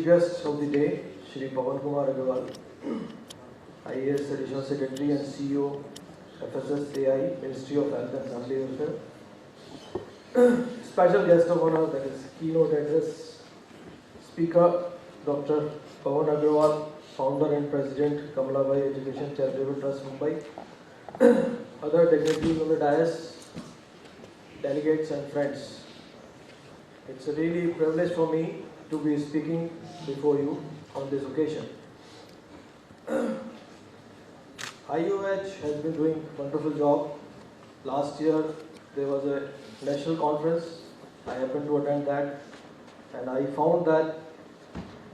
chief guest of the day, Shri Pawan Kumar Agarwal, IAS Additional Secretary and CEO, FSSAI, Ministry of Health and Family Welfare. Special guest of honor, that is keynote address speaker, Dr. Pawan Agarwal, founder and president, Kamalabai Education Charitable Trust, Mumbai. Other dignitaries on the dais, delegates and friends. It's a really privilege for me to be speaking before you on this occasion. IOH has been doing a wonderful job. Last year there was a national conference. I happened to attend that, and I found that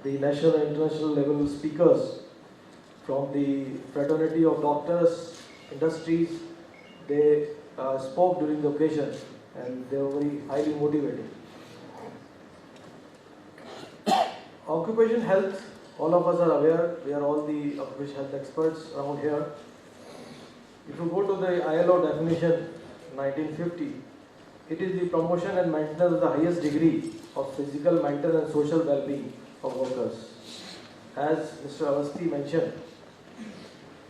the national and international level speakers from the fraternity of doctors, industries, they spoke during the occasion, and they were very highly motivated. Occupation health, all of us are aware, we are all the occupation health experts around here. If you go to the ILO definition, 1950, it is the promotion and maintenance of the highest degree of physical, mental and social well-being of workers. As Mr. Awasthi mentioned,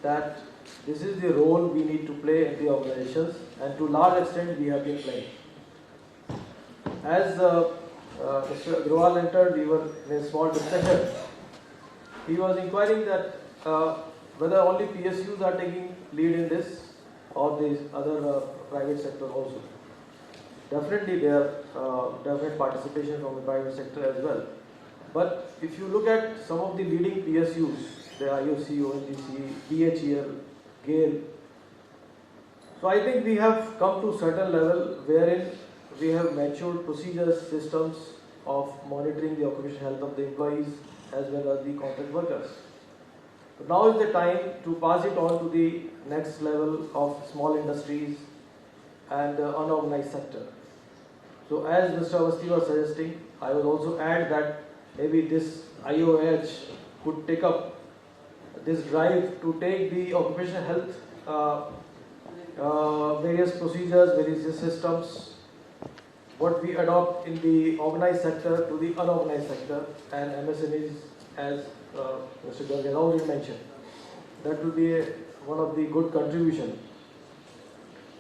that this is the role we need to play in the organizations, and to a large extent we have been playing. As Mr. Agarwal entered, we were in a small discussion. He was inquiring that whether only PSUs are taking lead in this, or the other private sector also. Definitely there are definite participation from the private sector as well. But if you look at some of the leading PSUs, the IOC, ONGC, BHEL, GAIL, so I think we have come to a certain level wherein we have matured procedures, systems of monitoring the occupational health of the employees as well as the contract workers. But now is the time to pass it on to the next level of small industries and unorganized sector. So as Mr. Awasthi was suggesting, I would also add that maybe this IOH could take up this drive to take the occupational health various procedures, various systems, what we adopt in the organized sector to the unorganized sector and MSMEs, as Mr. Garg already mentioned. That will be one of the good contribution.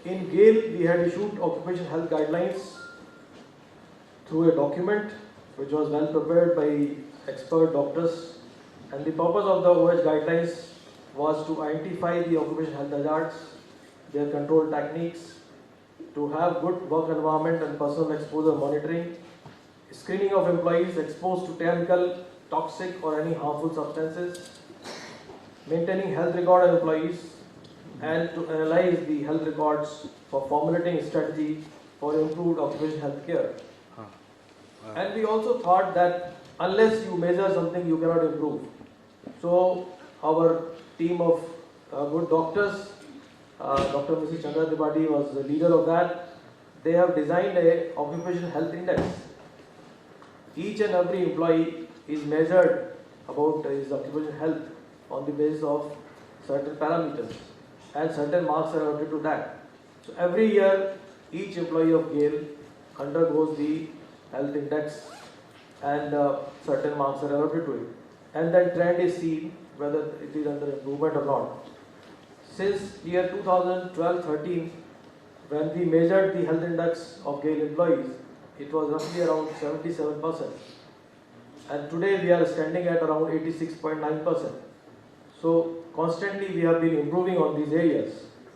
In GAIL, we had issued occupational health guidelines through a document which was well prepared by expert doctors, and the purpose of the OH guidelines was to identify the occupational health hazards, their control techniques, to have good work environment and personal exposure monitoring, screening of employees exposed to chemical, toxic or any harmful substances, maintaining health record of employees, and to analyze the health records for formulating a strategy for improved occupational health care. And we also thought that unless you measure something, you cannot improve. So our team of good doctors, Dr. Mrs. Chandra Tripathi was the leader of that. They have designed a occupational health index. Each and every employee is measured about his occupational health on the basis of certain parameters, and certain marks are awarded to that. So every year, each employee of GAIL undergoes the health index, and certain marks are awarded to it. And then trend is seen whether it is under improvement or not. Since year 2012-13, when we measured the health index of GAIL employees, it was roughly around 77%. And today we are standing at around 86.9%. So constantly we have been improving on these areas.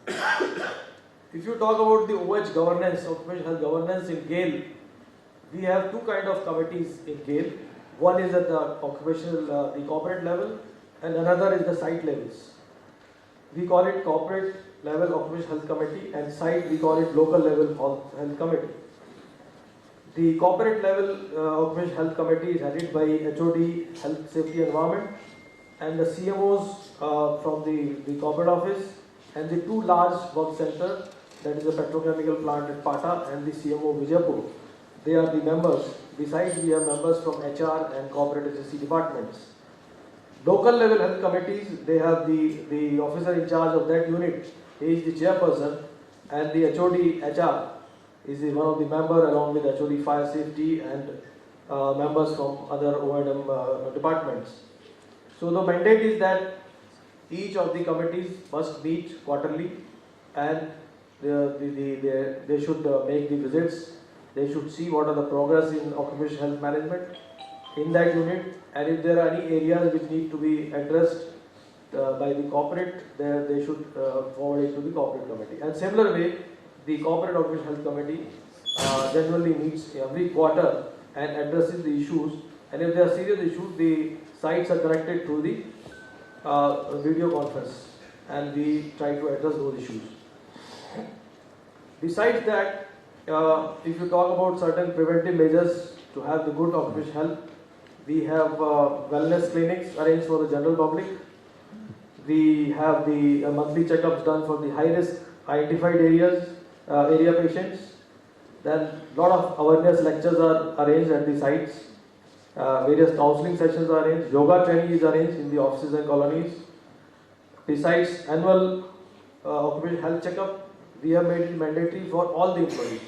If you talk about the OH governance, occupational health governance in GAIL, we have two kind of committees in GAIL. One is at the occupational, the corporate level, and another is the site levels. We call it corporate level occupational health committee, and site we call it local level health committee. The corporate level occupational health committee is headed by HOD, Health Safety Environment, and the CMOs from the corporate office, and the two large work centers, that is the petrochemical plant at Pata and the CMO Vijaypur. They are the members. Besides, we have members from HR and corporate HSC departments. Local level health committees, they have the officer in charge of that unit. He is the chairperson, and the HOD HR is one of the member along with HOD Fire Safety and members from other O&M departments. So the mandate is that each of the committees must meet quarterly, and they should make the visits. They should see what are the progress in occupational health management in that unit, and if there are any areas which need to be addressed by the corporate, they should forward it to the corporate committee. And similar way, the corporate occupational health committee generally meets every quarter and addresses the issues. And if there are serious issues, the sites are connected through the video conference, and we try to address those issues. Besides that, if you talk about certain preventive measures to have the good occupational health, we have wellness clinics arranged for the general public. We have the monthly checkups done for the high-risk identified area patients. Then lot of awareness lectures are arranged at the sites. Various counseling sessions are arranged. Yoga training is arranged in the offices and colonies. Besides annual occupational health checkup, we have made it mandatory for all the employees.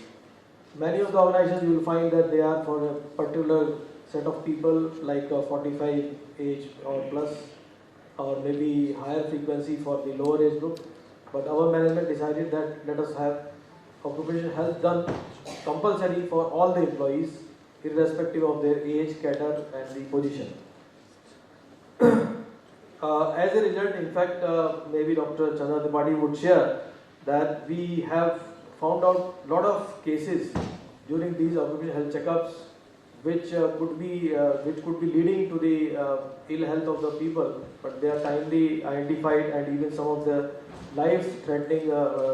Many of the organizations you will find that they are for a particular set of people, like 45 age or plus, or maybe higher frequency for the lower age group. But our management decided that let us have occupational health done compulsory for all the employees, irrespective of their age, cadre and the position. As a result, in fact, maybe Dr. Chandra Tripathi would share that we have found out a lot of cases during these occupational health checkups which could be leading to the ill health of the people, but they are timely identified, and even some of the life-threatening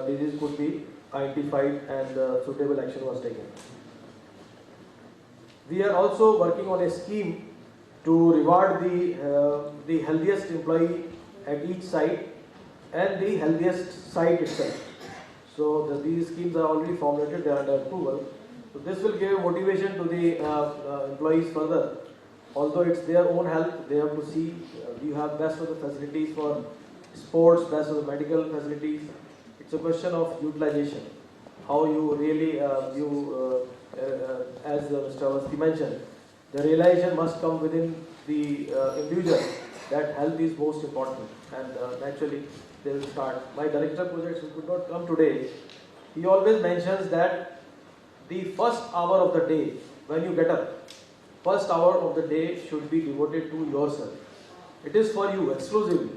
disease could be identified, and suitable action was taken. We are also working on a scheme to reward the healthiest employee at each site and the healthiest site itself. So these schemes are already formulated, they are under approval. So this will give motivation to the employees further. Although it's their own health, they have to see you have best of the facilities for sports, best of the medical facilities. It's a question of utilization. How you really, as Mr. Awasthi mentioned, the realization must come within the individual that health is most important, and naturally they will start. My director of projects, who could not come today, he always mentions that the first hour of the day, when you get up, first hour of the day should be devoted to yourself. It is for you exclusively.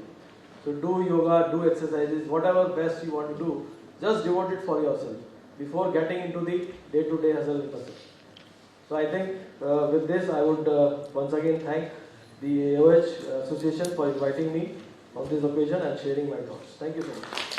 So do yoga, do exercises, whatever best you want to do, just devote it for yourself before getting into the day-to-day hustle and bustle. So I think with this I would once again thank the AOH Association for inviting me on this occasion and sharing my thoughts. Thank you so much.